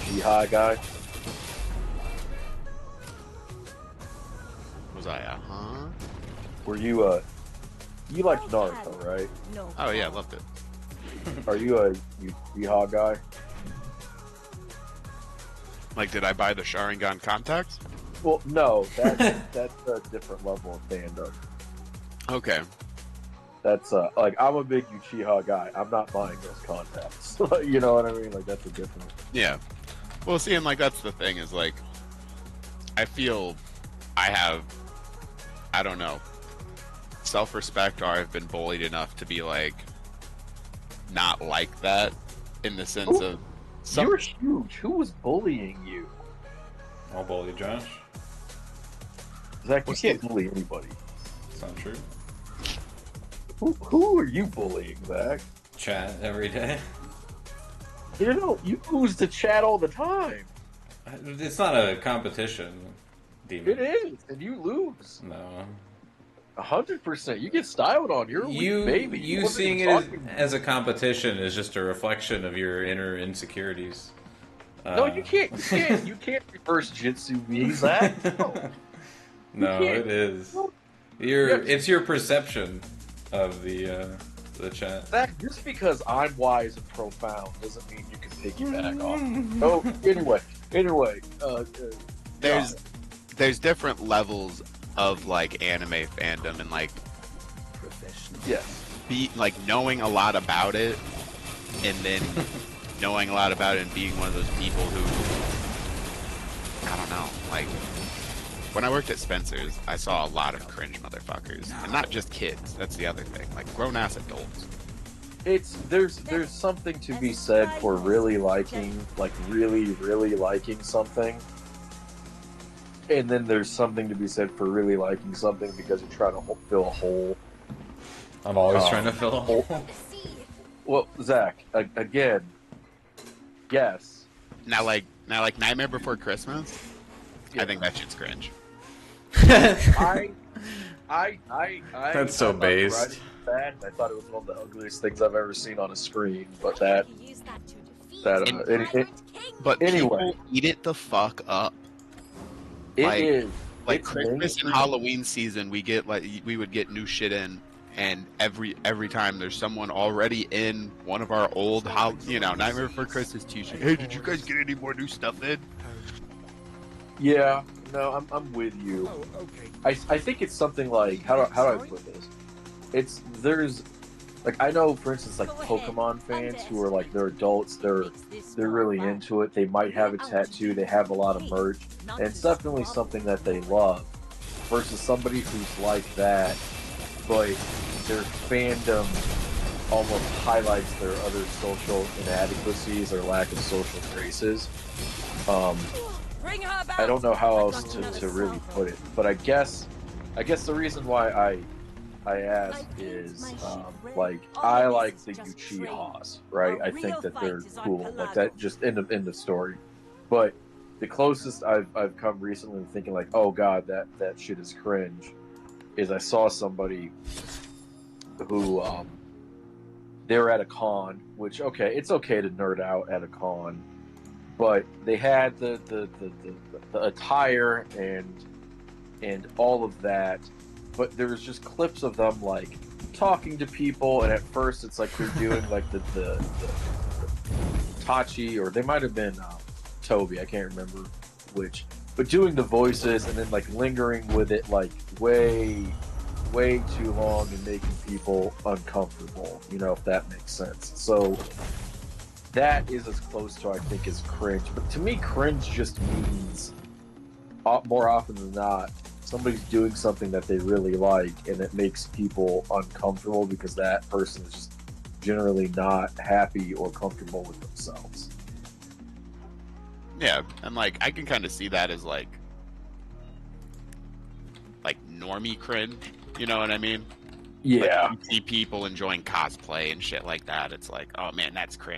Uchiha guy? Was I huh? Were you you liked Naruto, right? Oh yeah, I loved it. Are you a Uchiha guy? Like, did I buy the Sharingan contacts? Well, no, that's a different level of fandom. Okay. That's like I'm a big Uchiha guy. I'm not buying those contacts. You know what I mean? Like that's a different. Yeah. Well, see, and like that's the thing is like, I feel I have, I don't know, self-respect, or I've been bullied enough to be like, not like that, in the sense Who, of you're huge. Who was bullying you? I'll bully Josh. Zach, you can't bully anybody. It's not true. Who are you bullying, Zach? Chat every day. You know, you lose to chat all the time. It's not a competition, Demon. It is, and you lose. No. 100%. You get styled on. You're a weak baby. You seeing it as a competition is just a reflection of your inner insecurities. No, you can't. You can't reverse Jitsu me, Zach. No, it is. It's your perception of the chat. Zach, just because I'm wise and profound doesn't mean you can piggyback off. Oh, anyway. There's different levels of like anime fandom and like yes, like knowing a lot about it, and then knowing a lot about it and being one of those people who, I don't know, like when I worked at Spencer's, I saw a lot of cringe motherfuckers, and not just kids. That's the other thing, like grown ass adults. There's something to be said for really liking something. And then there's something to be said for really liking something because you're trying to fill a hole. I'm always trying to fill a hole. Well, Zach, again, yes. Now, like Nightmare Before Christmas, yeah. I think that shit's cringe. That's so based. I thought it was one of the ugliest things I've ever seen on a screen, but but anyway, people eat it the fuck up. It is like Christmas and Halloween season. We would get new shit in, and every time there's someone already in one of our old Nightmare Before Christmas t-shirts. Hey, did you guys get any more new stuff in? Yeah, no, I'm with you. Oh, okay. I think it's something like how do I put this? There's like I know, for instance, like Pokemon fans who are like they're adults, they're really into it. They might have a tattoo, they have a lot of merch, and it's definitely something that they love. Versus somebody who's like that, but their fandom almost highlights their other social inadequacies or lack of social graces. I don't know how else to really put it, but I guess the reason why I ask is like I like the Uchihas, right? I think that they're cool, like that. Just in the story, but the closest I've come recently to thinking like, oh god, that shit is cringe, is I saw somebody who they were at a con, which okay, it's okay to nerd out at a con, but they had the attire and all of that. But there's just clips of them like talking to people, and at first it's like they're doing like the Tachi, or they might have been Toby, I can't remember which, but doing the voices and then like lingering with it like way too long and making people uncomfortable, if that makes sense. So that is as close to I think as cringe. But to me, cringe just means more often than not somebody's doing something that they really like and it makes people uncomfortable because that person is just generally not happy or comfortable with themselves. Yeah, and like I can kind of see that as like normie cringe, you know what I mean? Yeah. Like, you see people enjoying cosplay and shit like that. It's like, oh man, that's cringe.